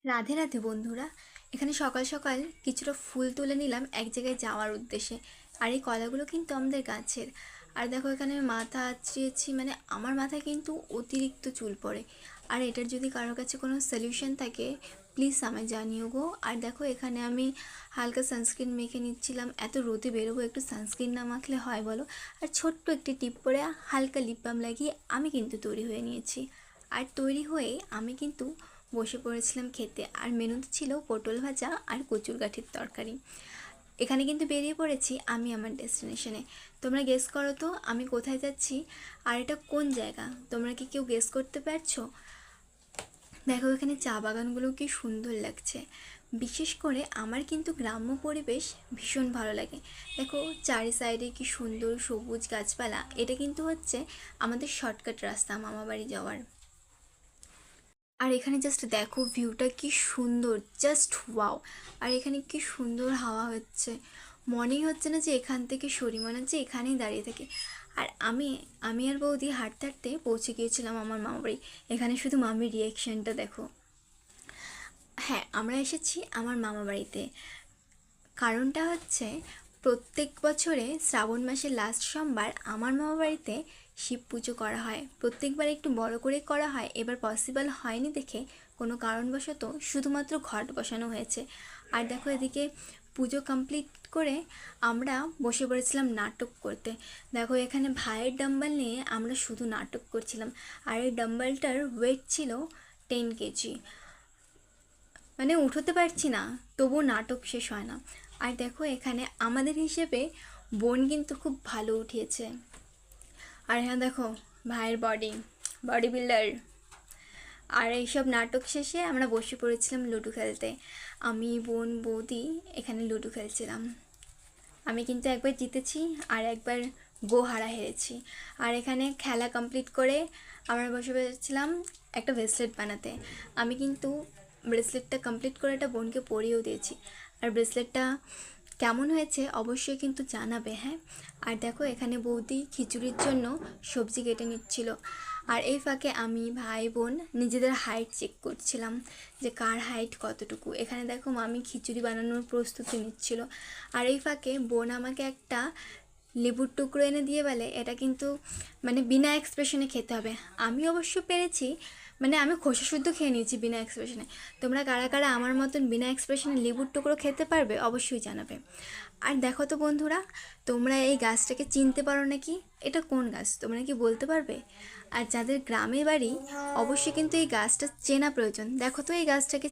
রাধে রাধে বন্ধুরা। এখানে সকাল সকাল কিছুটা ফুল তুলে নিলাম এক জায়গায় যাওয়ার উদ্দেশ্যে। আর এই কলাগুলো কিন্তু আমাদের গাছের। আর দেখো এখানে আমি মাথা আঁচড়িয়েছি, মানে আমার মাথায় কিন্তু অতিরিক্ত চুল পড়ে। আর এটার যদি কারোর কাছে কোনো সলিউশন থাকে প্লিজ আমায় জানিও গো। আর দেখো এখানে আমি হালকা সানস্ক্রিন মেখে নিচ্ছিলাম, এত রোদে বেরোবো, একটু সানস্ক্রিন না মাখলে হয় বলো। আর ছোট্ট একটি টিপ পরে হালকা লিপ বাম লাগিয়ে আমি কিন্তু তৈরি হয়ে নিয়েছি। আর তৈরি হয়ে আমি কিন্তু বসে পড়েছিলাম খেতে। আর মেনুতে ছিল পটল ভাজা আর কচুর গাঠির তরকারি। এখানে কিন্তু বেরিয়ে পড়েছি আমি আমার ডেস্টিনেশনে। তোমরা গেস করো তো আমি কোথায় যাচ্ছি আর এটা কোন জায়গা? তোমরা কি কেউ গেস করতে পারছো? দেখো এখানে চা বাগানগুলো কি সুন্দর লাগছে। বিশেষ করে আমার কিন্তু গ্রাম্য পরিবেশ ভীষণ ভালো লাগে। দেখো চারি সাইডে কি সুন্দর সবুজ গাছপালা, এটা কিন্তু হচ্ছে আমাদের শর্টকাট রাস্তা মামাবাড়ি যাওয়ার। আর এখানে জাস্ট দেখো ভিউটা কি সুন্দর, জাস্ট ওয়াও। আর এখানে কি সুন্দর হাওয়া হচ্ছে, মনেই হচ্ছে না যে এখান থেকে সরি, মনে হচ্ছে এখানেই দাঁড়িয়ে থাকে। আর আমি আমি আর বৌদি হাঁটতে হাঁটতে পৌঁছে গিয়েছিলাম আমার মামা বাড়ি। এখানে শুধু মামির রিয়াকশানটা দেখো। হ্যাঁ, আমরা এসেছি আমার মামা বাড়িতে। কারণটা হচ্ছে প্রত্যেক বছরে শ্রাবণ মাসের লাস্ট সোমবার আমার মামা বাড়িতে শিব পুজো করা হয়। প্রত্যেকবার একটু বড় করে করা হয়, এবার পসিবল হয়নি দেখে কোনো কারণবশত শুধুমাত্র ঘট বসানো হয়েছে। আর দেখো এদিকে পুজো কমপ্লিট করে আমরা বসে পড়েছিলাম নাটক করতে। দেখো এখানে ভাইয়ের ডাম্বেল নিয়ে আমরা শুধু নাটক করছিলাম। আর এই ডাম্বেলটার ওয়েট ছিল 10 কেজি। মানে উঠোতে পারছি না, তবুও নাটক শেষ হয় না। আর দেখো এখানে আমাদের হিসেবে বোন কিন্তু খুব ভালো উঠিয়েছে। আর হ্যাঁ দেখো ভাইয়ের বডি বিল্ডার। আর এইসব নাটক শেষে আমরা বসে পড়েছিলাম লুডো খেলতে। আমি বোন বৌদি এখানে লুডো খেলছিলাম। আমি কিন্তু একবার জিতেছি আর একবার গো হারা হেরেছি। আর এখানে খেলা কমপ্লিট করে আমরা বসে পড়েছিলাম একটা ব্রেসলেট বানাতে। আমি কিন্তু ব্রেসলেটটা কমপ্লিট করে একটা বোনকে পরিয়েও দিয়েছি। আর ব্রেসলেটটা কেমন হয়েছে অবশ্যই কিন্তু জানাবে, হ্যাঁ। আর দেখো এখানে বৌদি খিচুড়ির জন্য সবজি কেটে নিচ্ছিল। আর এই ফাঁকে আমি ভাই বোন নিজেদের হাইট চেক করছিলাম যে কার হাইট কতটুকু। এখানে দেখো মামি খিচুড়ি বানানোর প্রস্তুতি নিচ্ছিল। আর এই ফাঁকে বোন আমাকে একটা লেবুর টুকরো এনে দিয়ে বলে এটা কিন্তু মানে বিনা এক্সপ্রেশনে খেতে হবে। আমি অবশ্য পেরেছি, মানে আমি খোসা শুদ্ধ খেয়ে নিয়েছি বিনা এক্সপ্রেশনে। তোমরা কারা কারা আমার মতন বিনা এক্সপ্রেশনে লেবুর টুকরো খেতে পারবে অবশ্যই জানাবে। আর দেখো তো বন্ধুরা, তোমরা এই গাছটাকে চিনতে পারো নাকি? এটা কোন গাছ তোমরা কি বলতে পারবে? আর যাদের গ্রামে বাড়ি অবশ্যই কিন্তু এই গাছটা চেনা প্রয়োজন। দেখো তো এই গাছটাকে